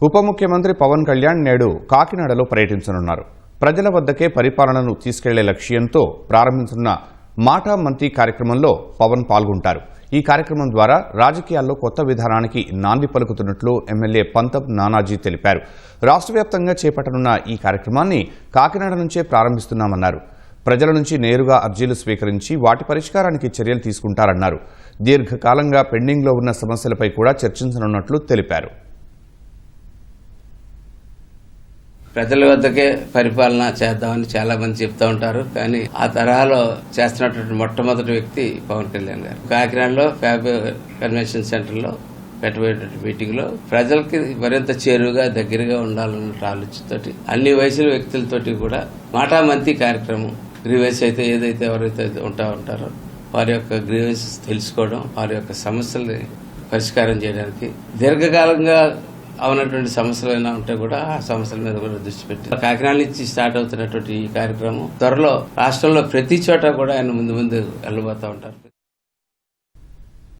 ఉప ముఖ్యమంత్రి పవన్ కళ్యాణ్ నేడు కాకినాడలో పర్యటించనున్నారు. ప్రజల వద్దకే పరిపాలనను తీసుకెళ్లే లక్ష్యంతో ప్రారంభించిన మాటా మంత్రి కార్యక్రమంలో పవన్ పాల్గొంటారు. ఈ కార్యక్రమం ద్వారా రాజకీయాల్లో కొత్త విధానానికి నాంది పలుకుతున్నట్లు ఎమ్మెల్యే పంతం నానాజీ తెలిపారు. రాష్ట్ర వ్యాప్తంగా చేపట్టనున్న ఈ కార్యక్రమాన్ని కాకినాడ నుంచే ప్రారంభిస్తున్నామన్నారు. ప్రజల నుంచి నేరుగా అర్జీలు స్వీకరించి వాటి పరిష్కారానికి చర్యలు తీసుకుంటారన్నారు. దీర్ఘకాలంగా పెండింగ్లో ఉన్న సమస్యలపై కూడా చర్చించనున్నట్లు తెలిపారు. ప్రజల వద్దకే పరిపాలన చేద్దామని చాలా మంది చెప్తా ఉంటారు. కానీ ఆ తరహాలో చేస్తున్నటువంటి మొట్టమొదటి వ్యక్తి పవన్ కళ్యాణ్ గారు. కాకినాడలో ఫ్యాబ్ కన్వెన్షన్ సెంటర్ లో పెట్టబోయేటువంటి మీటింగ్ లో ప్రజలకి మరింత చేరువుగా దగ్గరగా ఉండాలన్న ఆలోచనతోటి అన్ని వయసుల వ్యక్తులతోటి కూడా మాటా మంత్రి కార్యక్రమం గ్రీవెన్స్ అయితే ఏదైతే ఎవరైతే ఉంటారో వారి యొక్క గ్రీవెన్స్ తెలుసుకోవడం, వారి యొక్క సమస్యల్ని పరిష్కారం చేయడానికి దీర్ఘకాలంగా అవునటువంటి సమస్యలు అయినా ఉంటే కూడా ఆ సమస్యల మీద కూడా దృష్టి పెట్టి కాకినాడ నుంచి స్టార్ట్ అవుతున్నటువంటి ఈ కార్యక్రమం త్వరలో రాష్ట్రంలో ప్రతి చోట కూడా ఆయన ముందు వెళ్ళబోతా ఉంటారు.